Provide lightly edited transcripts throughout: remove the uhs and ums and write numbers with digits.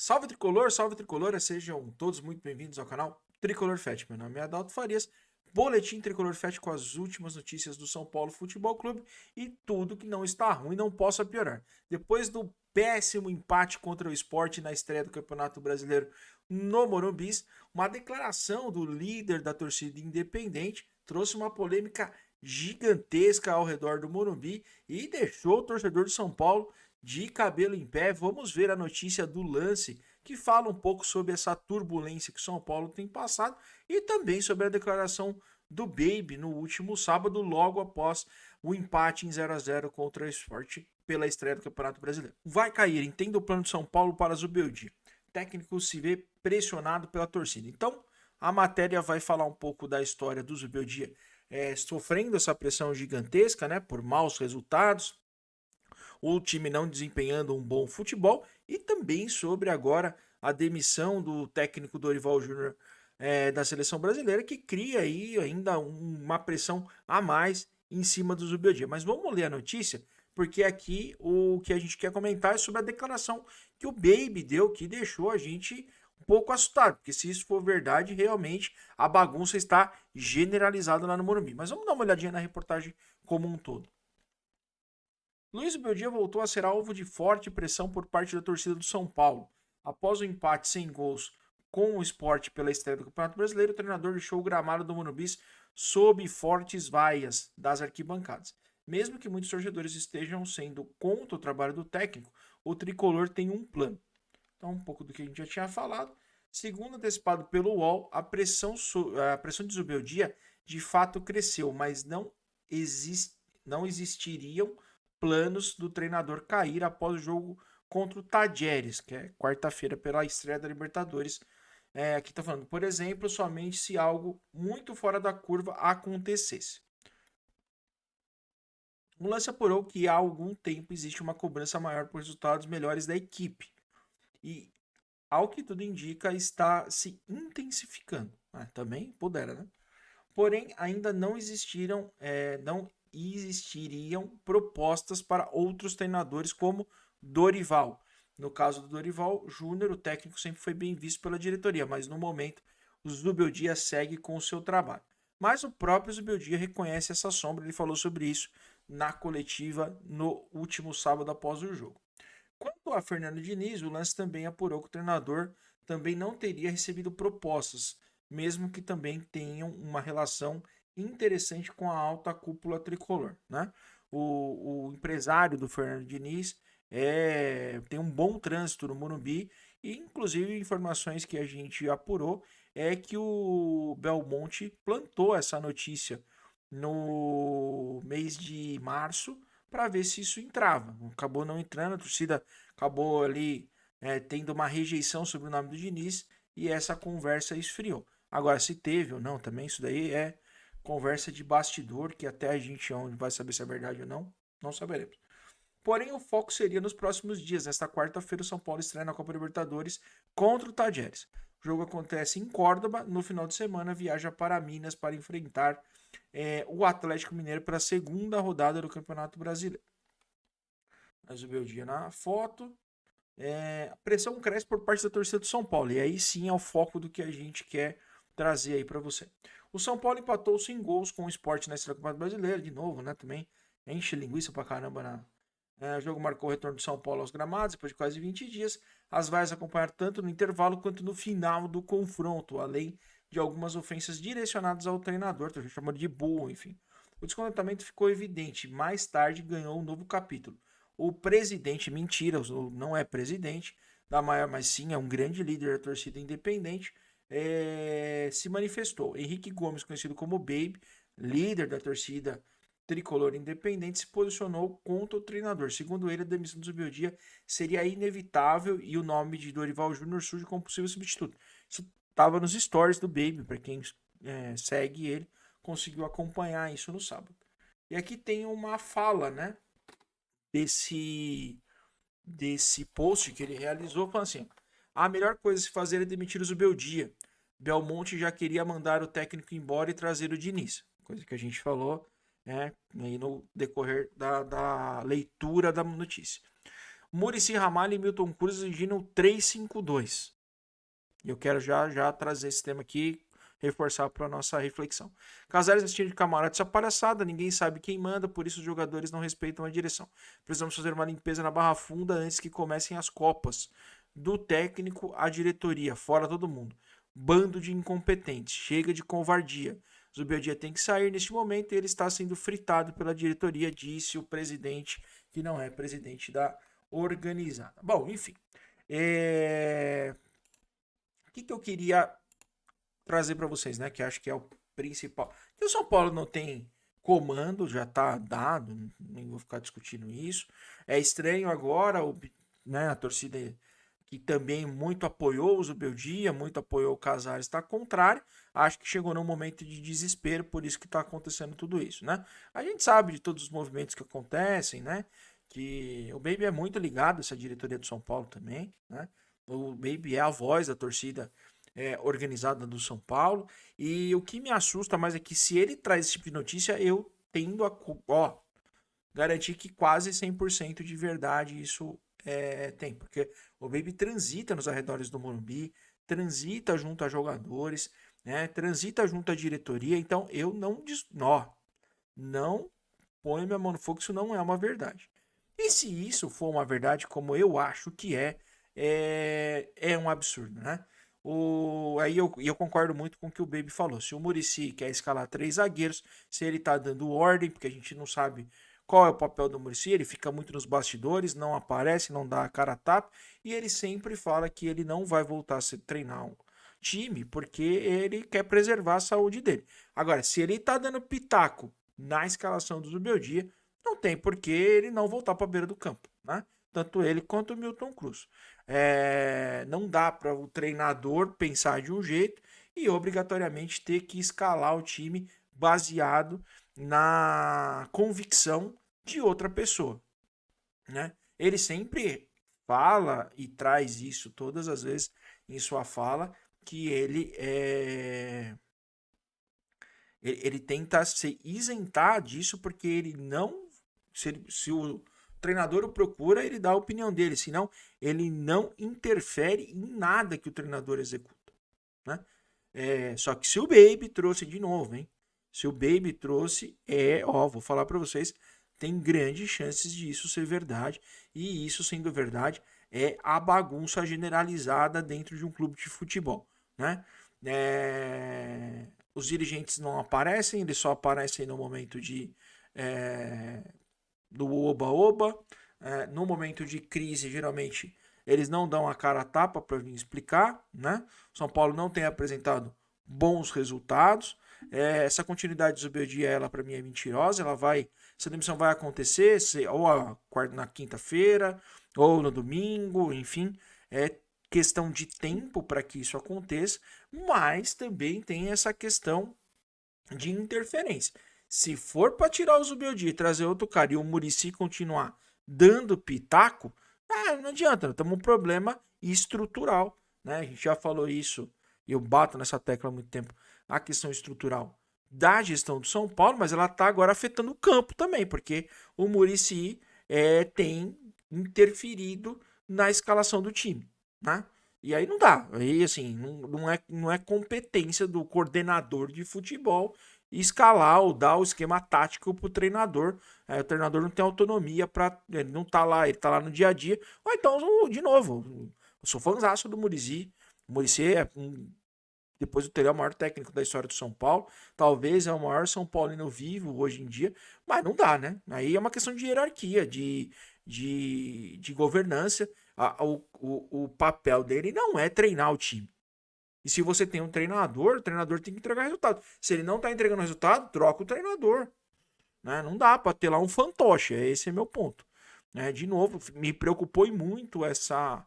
Salve Tricolor, sejam todos muito bem-vindos ao canal Tricolor Fest. Meu nome é Adalto Farias, boletim Tricolor Fest com as últimas notícias do São Paulo Futebol Clube e tudo que não está ruim não possa piorar. Depois do péssimo empate contra o Sport na estreia do Campeonato Brasileiro no Morumbi, uma declaração do líder da torcida independente trouxe uma polêmica gigantesca ao redor do Morumbi e deixou o torcedor do São Paulo de cabelo em pé. Vamos ver a notícia do lance que fala um pouco sobre essa turbulência que o São Paulo tem passado e também sobre a declaração do Baby no último sábado, logo após o empate em 0-0 contra o Sport pela estreia do Campeonato Brasileiro. Vai cair, entenda o plano de São Paulo para Zubeldia. O técnico se vê pressionado pela torcida. Então, a matéria vai falar um pouco da história do Zubeldia sofrendo essa pressão gigantesca, né, por maus resultados, o time não desempenhando um bom futebol e também sobre agora a demissão do técnico Dorival Júnior da seleção brasileira, que cria aí ainda uma pressão a mais em cima do Zubeldia. Mas vamos ler a notícia, porque aqui o que a gente quer comentar é sobre a declaração que o Baby deu, que deixou a gente um pouco assustado, porque se isso for verdade, realmente a bagunça está generalizada lá no Morumbi. Mas vamos dar uma olhadinha na reportagem como um todo. Luiz Beldia voltou a ser alvo de forte pressão por parte da torcida do São Paulo. Após o empate sem gols com o Sport pela estreia do Campeonato Brasileiro, o treinador deixou o gramado do Morumbi sob fortes vaias das arquibancadas. Mesmo que muitos torcedores estejam sendo contra o trabalho do técnico, o tricolor tem um plano. Então, um pouco do que a gente já tinha falado. Segundo antecipado pelo UOL, a pressão de Zubeldia de fato cresceu, mas não existiriam planos do treinador cair após o jogo contra o Tajeres, que é quarta-feira pela estreia da Libertadores. Aqui está falando, por exemplo, somente se algo muito fora da curva acontecesse. O lance apurou que há algum tempo existe uma cobrança maior por resultados melhores da equipe. E, ao que tudo indica, está se intensificando. Também pudera, né? Porém, ainda não existiriam propostas para outros treinadores como Dorival. No caso do Dorival Júnior, o técnico sempre foi bem visto pela diretoria, mas no momento o Zubeldia segue com o seu trabalho. Mas o próprio Zubeldia reconhece essa sombra, ele falou sobre isso na coletiva no último sábado após o jogo. Quanto a Fernando Diniz, o lance também apurou que o treinador também não teria recebido propostas, mesmo que também tenham uma relação interessante com a alta cúpula tricolor, né? O empresário do Fernando Diniz tem um bom trânsito no Morumbi e, inclusive, informações que a gente apurou é que o Belmonte plantou essa notícia no mês de março para ver se isso entrava. Acabou não entrando, a torcida acabou ali tendo uma rejeição sobre o nome do Diniz e essa conversa esfriou. Agora, se teve ou não, também isso daí é conversa de bastidor, que até a gente onde vai saber se é verdade ou não, não saberemos. Porém, o foco seria nos próximos dias. Nesta quarta-feira, o São Paulo estreia na Copa Libertadores contra o Tajeres. O jogo acontece em Córdoba. No final de semana, viaja para Minas para enfrentar o Atlético Mineiro pela segunda rodada do Campeonato Brasileiro. Mas o Beldia na foto. A pressão cresce por parte da torcida do São Paulo. E aí sim é o foco do que a gente quer trazer aí para você. O São Paulo empatou sem gols com o Sport na estreia do Campeonato Brasileiro. De novo, né? Também enche linguiça pra caramba o jogo marcou o retorno do São Paulo aos gramados depois de quase 20 dias. As vaias acompanharam tanto no intervalo quanto no final do confronto, além de algumas ofensas direcionadas ao treinador, a gente chamou de burro, enfim. O descontentamento ficou evidente. Mais tarde ganhou um novo capítulo. O presidente, mentira, não é presidente da maior, mas sim é um grande líder da torcida independente, se manifestou. Henrique Gomes, conhecido como Baby, líder da torcida tricolor independente, se posicionou contra o treinador. Segundo ele, a demissão do Zubeldia seria inevitável e o nome de Dorival Júnior surge como possível substituto. Isso estava nos stories do Baby, para quem segue ele, conseguiu acompanhar isso no sábado. E aqui tem uma fala, né, desse post que ele realizou, falando assim: a melhor coisa a se fazer é demitir o Zubeldia. Belmonte já queria mandar o técnico embora e trazer o Diniz. Coisa que a gente falou aí no decorrer da leitura da notícia. Muricy Ramalho e Milton Cruz exigindo o 3-5-2. E eu quero já trazer esse tema aqui, reforçar para nossa reflexão. Casares assistindo de camarote essa palhaçada, ninguém sabe quem manda, por isso os jogadores não respeitam a direção. Precisamos fazer uma limpeza na Barra Funda antes que comecem as Copas. Do técnico à diretoria, fora todo mundo. Bando de incompetentes, chega de covardia. Zubeldia tem que sair neste momento e ele está sendo fritado pela diretoria, disse o presidente, que não é presidente da organizada. Bom, enfim. O que eu queria trazer para vocês, né? Que acho que é o principal. Que o São Paulo não tem comando, já tá dado, nem vou ficar discutindo isso. É estranho agora, né, a torcida que também muito apoiou o Zubeldia, muito apoiou o Casares, está contrário. Acho que chegou num momento de desespero, por isso que está acontecendo tudo isso, né? A gente sabe de todos os movimentos que acontecem, né? Que o Baby é muito ligado a essa diretoria do São Paulo também, né? O Baby é a voz da torcida organizada do São Paulo. E o que me assusta mais é que se ele traz esse tipo de notícia, eu tendo a garantir que quase 100% de verdade isso tem. Porque o Baby transita nos arredores do Morumbi, transita junto a jogadores, né, transita junto à diretoria. Então eu não ponho minha mão no fogo, isso não é uma verdade. E se isso for uma verdade, como eu acho que é um absurdo, né? Aí eu concordo muito com o que o Baby falou. Se o Muricy quer escalar 3 zagueiros, se ele tá dando ordem, porque a gente não sabe qual é o papel do Muricy, ele fica muito nos bastidores, não aparece, não dá a cara a tapa, e ele sempre fala que ele não vai voltar a treinar um time, porque ele quer preservar a saúde dele. Agora, se ele tá dando pitaco na escalação do Zubeldia, não tem por que ele não voltar para a beira do campo, né? Tanto ele quanto o Milton Cruz. Não dá para o treinador pensar de um jeito e obrigatoriamente ter que escalar o time baseado na convicção de outra pessoa, né? Ele sempre fala e traz isso todas as vezes em sua fala que ele tenta se isentar disso porque ele não. Se o treinador o procura, ele dá a opinião dele. Senão, ele não interfere em nada que o treinador executa, né? Só que se o Baby trouxe de novo, hein? Se o Baby trouxe, vou falar para vocês, tem grandes chances de isso ser verdade. E isso sendo verdade, é a bagunça generalizada dentro de um clube de futebol, né? Os dirigentes não aparecem, eles só aparecem no momento do oba-oba. No momento de crise, geralmente, eles não dão a cara a tapa para vir explicar, né? São Paulo não tem apresentado bons resultados. Essa continuidade do Zubeldia, ela para mim é mentirosa. Essa demissão vai acontecer na quinta-feira ou no domingo, enfim, é questão de tempo para que isso aconteça, mas também tem essa questão de interferência. Se for para tirar o Zubeldia e trazer outro cara e o Muricy continuar dando pitaco, não adianta, estamos um problema estrutural, né? A gente já falou isso, e eu bato nessa tecla há muito tempo, a questão estrutural da gestão do São Paulo, mas ela está agora afetando o campo também, porque o Muricy tem interferido na escalação do time, né? E aí não dá. Aí, assim, não é competência do coordenador de futebol escalar ou dar o esquema tático pro treinador. O treinador não tem autonomia para ele não tá lá, ele tá lá no dia a dia. Ou então, de novo, eu sou fãzaço do Muricy. O Muricy depois do Tele, é o maior técnico da história do São Paulo. Talvez é o maior São Paulino vivo hoje em dia. Mas não dá, né? Aí é uma questão de hierarquia, de governança. O papel dele não é treinar o time. E se você tem um treinador, o treinador tem que entregar resultado. Se ele não está entregando resultado, troca o treinador. Né? Não dá para ter lá um fantoche. Esse é meu ponto. De novo, me preocupou muito essa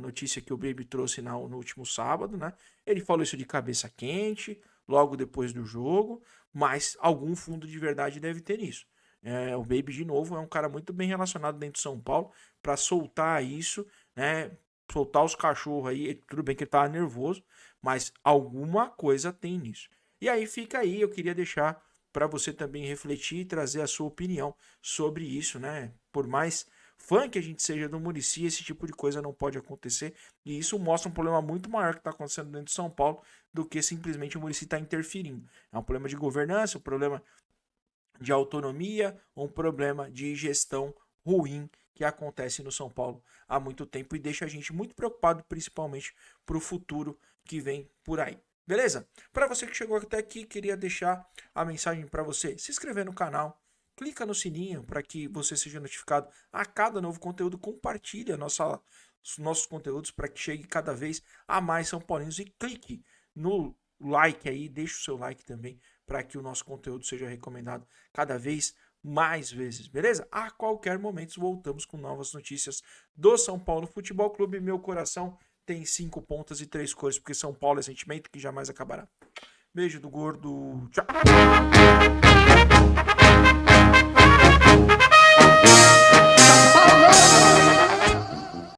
notícia que o Baby trouxe no último sábado, né? Ele falou isso de cabeça quente, logo depois do jogo, mas algum fundo de verdade deve ter nisso. O Baby, de novo, é um cara muito bem relacionado dentro de São Paulo para soltar isso, né? Soltar os cachorros aí. Tudo bem que ele tava nervoso, mas alguma coisa tem nisso. E aí fica aí, eu queria deixar para você também refletir e trazer a sua opinião sobre isso, né? Por mais fã que a gente seja do Muricy, esse tipo de coisa não pode acontecer. E isso mostra um problema muito maior que está acontecendo dentro de São Paulo do que simplesmente o Muricy estar interferindo. É um problema de governança, um problema de autonomia, um problema de gestão ruim que acontece no São Paulo há muito tempo e deixa a gente muito preocupado, principalmente para o futuro que vem por aí. Beleza? Para você que chegou até aqui, queria deixar a mensagem para você se inscrever no canal, clica no sininho para que você seja notificado a cada novo conteúdo, compartilha nossos conteúdos para que chegue cada vez a mais São Paulinos e clique no like aí, deixa o seu like também para que o nosso conteúdo seja recomendado cada vez mais vezes, beleza? A qualquer momento voltamos com novas notícias do São Paulo Futebol Clube. Meu coração tem 5 pontas e 3 cores, porque São Paulo é sentimento que jamais acabará. Beijo do gordo. Tchau.